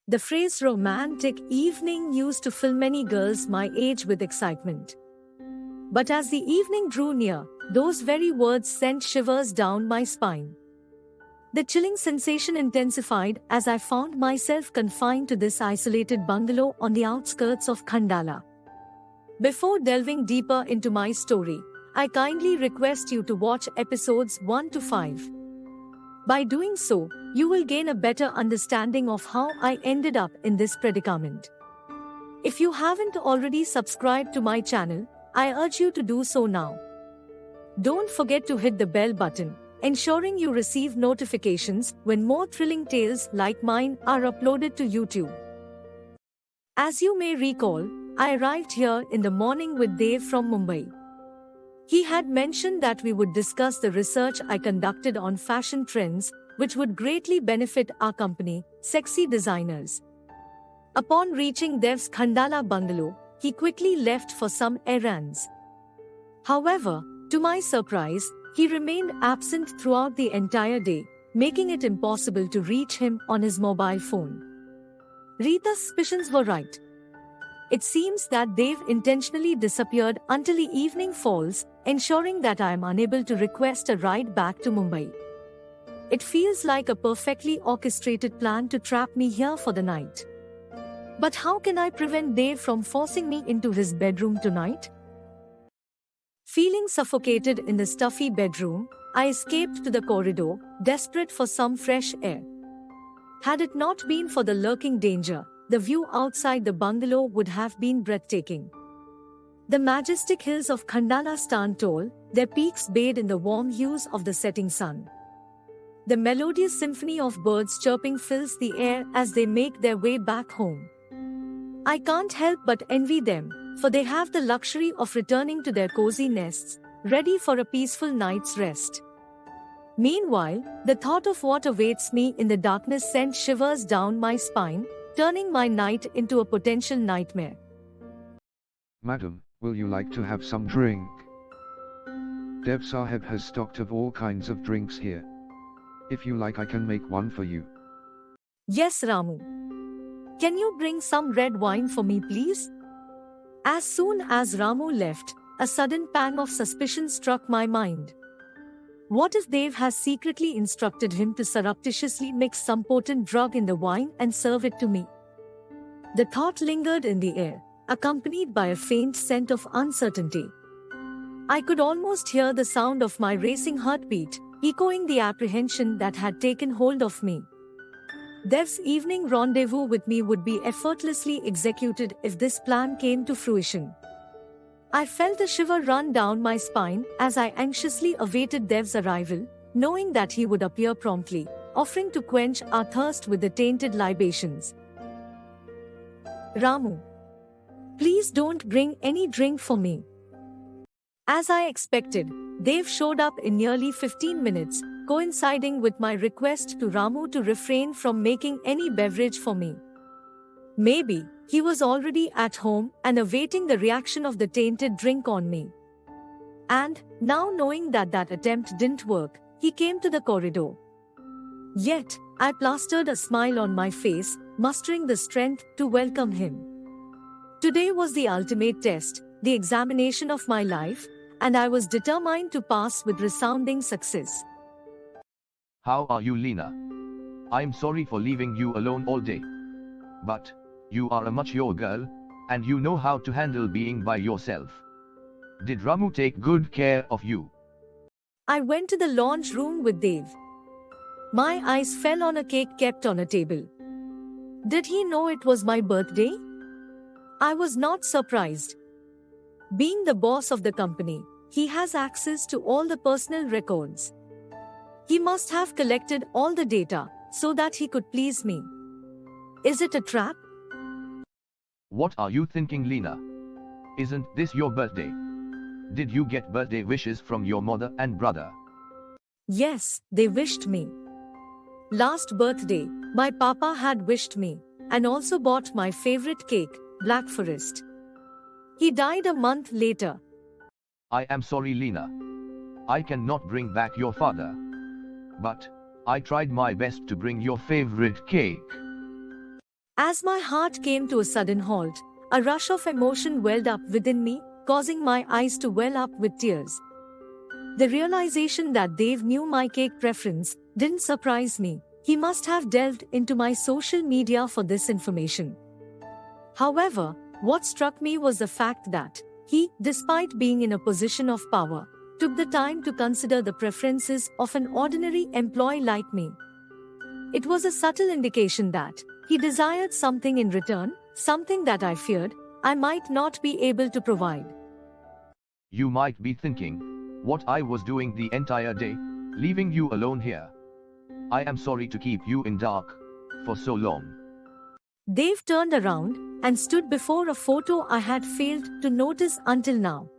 The phrase romantic evening used to fill many girls my age with excitement. But as the evening drew near, those very words sent shivers down my spine. The chilling sensation intensified as I found myself confined to this isolated bungalow on the outskirts of Khandala. Before delving deeper into my story, I kindly request you to watch episodes 1 to 5. By doing so, you will gain a better understanding of how I ended up in this predicament. If you haven't already subscribed to my channel, I urge you to do so now. Don't forget to hit the bell button, ensuring you receive notifications when more thrilling tales like mine are uploaded to YouTube. As you may recall, I arrived here in the morning with Dev from Mumbai. He had mentioned that we would discuss the research I conducted on fashion trends, which would greatly benefit our company, Sexy Designers. Upon reaching Dev's Khandala bungalow, he quickly left for some errands. However, to my surprise, he remained absent throughout the entire day, making it impossible to reach him on his mobile phone. Rita's suspicions were right. It seems that Dev intentionally disappeared until the evening falls, ensuring that I am unable to request a ride back to Mumbai. It feels like a perfectly orchestrated plan to trap me here for the night. But how can I prevent Dev from forcing me into his bedroom tonight? Feeling suffocated in the stuffy bedroom, I escaped to the corridor, desperate for some fresh air. Had it not been for the lurking danger, the view outside the bungalow would have been breathtaking. The majestic hills of Khandala stand tall, their peaks bathed in the warm hues of the setting sun. The melodious symphony of birds chirping fills the air as they make their way back home. I can't help but envy them, for they have the luxury of returning to their cozy nests, ready for a peaceful night's rest. Meanwhile, the thought of what awaits me in the darkness sent shivers down my spine, turning my night into a potential nightmare. Madam, will you like to have some drink? Dev Saheb has stocked of all kinds of drinks here. If you like, I can make one for you. Yes, Ramu. Can you bring some red wine for me, please? As soon as Ramu left, a sudden pang of suspicion struck my mind. What if Dev has secretly instructed him to surreptitiously mix some potent drug in the wine and serve it to me? The thought lingered in the air, accompanied by a faint scent of uncertainty. I could almost hear the sound of my racing heartbeat, echoing the apprehension that had taken hold of me. Dev's evening rendezvous with me would be effortlessly executed if this plan came to fruition. I felt a shiver run down my spine as I anxiously awaited Dev's arrival, knowing that he would appear promptly, offering to quench our thirst with the tainted libations. Ramu, please don't bring any drink for me. As I expected, Dev showed up in nearly 15 minutes, coinciding with my request to Ramu to refrain from making any beverage for me. Maybe he was already at home and awaiting the reaction of the tainted drink on me. And, now knowing that that attempt didn't work, he came to the corridor. Yet, I plastered a smile on my face, mustering the strength to welcome him. Today was the ultimate test, the examination of my life, and I was determined to pass with resounding success. How are you, Lena? I'm sorry for leaving you alone all day. But, you are a mature girl, and you know how to handle being by yourself. Did Ramu take good care of you? I went to the lounge room with Dev. My eyes fell on a cake kept on a table. Did he know it was my birthday? I was not surprised. Being the boss of the company, he has access to all the personal records. He must have collected all the data so that he could please me. Is it a trap? What are you thinking, Lena? Isn't this your birthday? Did you get birthday wishes from your mother and brother? Yes, they wished me. Last birthday, my papa had wished me, and also bought my favorite cake, Black Forest. He died a month later. I am sorry, Lena. I cannot bring back your father. But, I tried my best to bring your favorite cake. As my heart came to a sudden halt, a rush of emotion welled up within me, causing my eyes to well up with tears. The realization that Dave knew my cake preference didn't surprise me. He must have delved into my social media for this information. However, what struck me was the fact that he, despite being in a position of power, took the time to consider the preferences of an ordinary employee like me. It was a subtle indication that he desired something in return, something that I feared I might not be able to provide. You might be thinking, what I was doing the entire day, leaving you alone here. I am sorry to keep you in dark for so long. Dave turned around and stood before a photo I had failed to notice until now.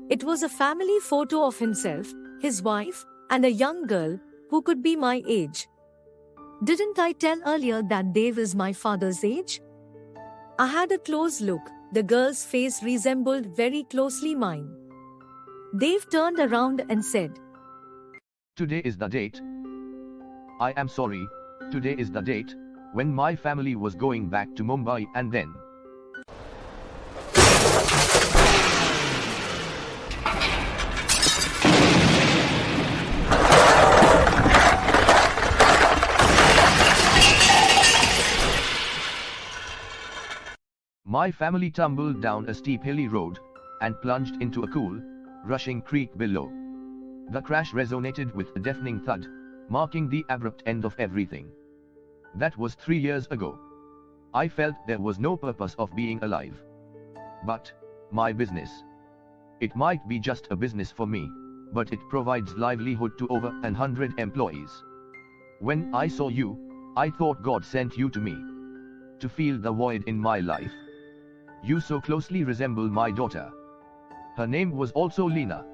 It was a family photo of himself, his wife, and a young girl who could be my age. Didn't I tell earlier that Dave is my father's age? I had a close look. The girl's face resembled very closely mine. Dave turned around and said, Today is the date. I am sorry, today is the date when my family was going back to Mumbai and then. My family tumbled down a steep hilly road and plunged into a cool, rushing creek below. The crash resonated with a deafening thud, marking the abrupt end of everything. That was 3 years ago. I felt there was no purpose of being alive. But my business. It might be just a business for me, but it provides livelihood to over 100 employees. When I saw you, I thought God sent you to me to fill the void in my life. You so closely resemble my daughter. Her name was also Lena.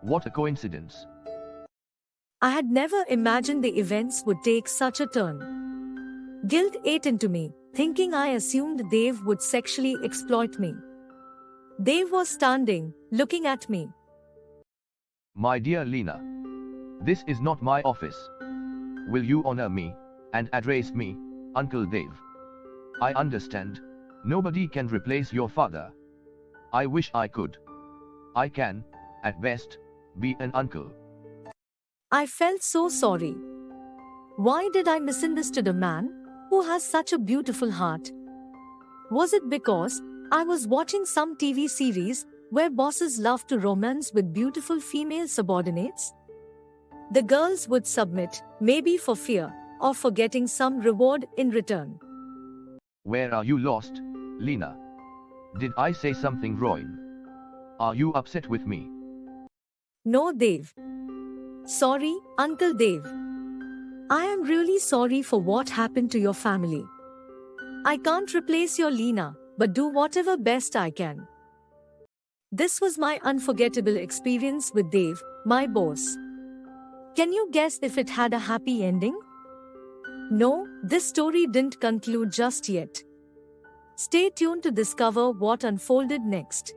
What a coincidence. I had never imagined the events would take such a turn. Guilt ate into me, thinking I assumed Dave would sexually exploit me. Dave was standing, looking at me. My dear Lena, this is not my office. Will you honor me and address me, Uncle Dave? I understand. Nobody can replace your father. I wish I could. I can, at best, be an uncle. I felt so sorry. Why did I misunderstood a man who has such a beautiful heart? Was it because I was watching some TV series where bosses love to romance with beautiful female subordinates? The girls would submit, maybe for fear, or for getting some reward in return. Where are you lost, Lena? Did I say something wrong? Are you upset with me? No, Dave. Sorry, Uncle Dave. I am really sorry for what happened to your family. I can't replace your Lena, but do whatever best I can. This was my unforgettable experience with Dave, my boss. Can you guess if it had a happy ending? No, this story didn't conclude just yet. Stay tuned to discover what unfolded next.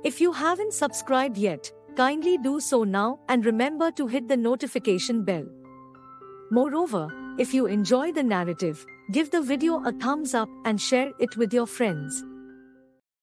If you haven't subscribed yet, kindly do so now and remember to hit the notification bell. Moreover, if you enjoy the narrative, give the video a thumbs up and share it with your friends.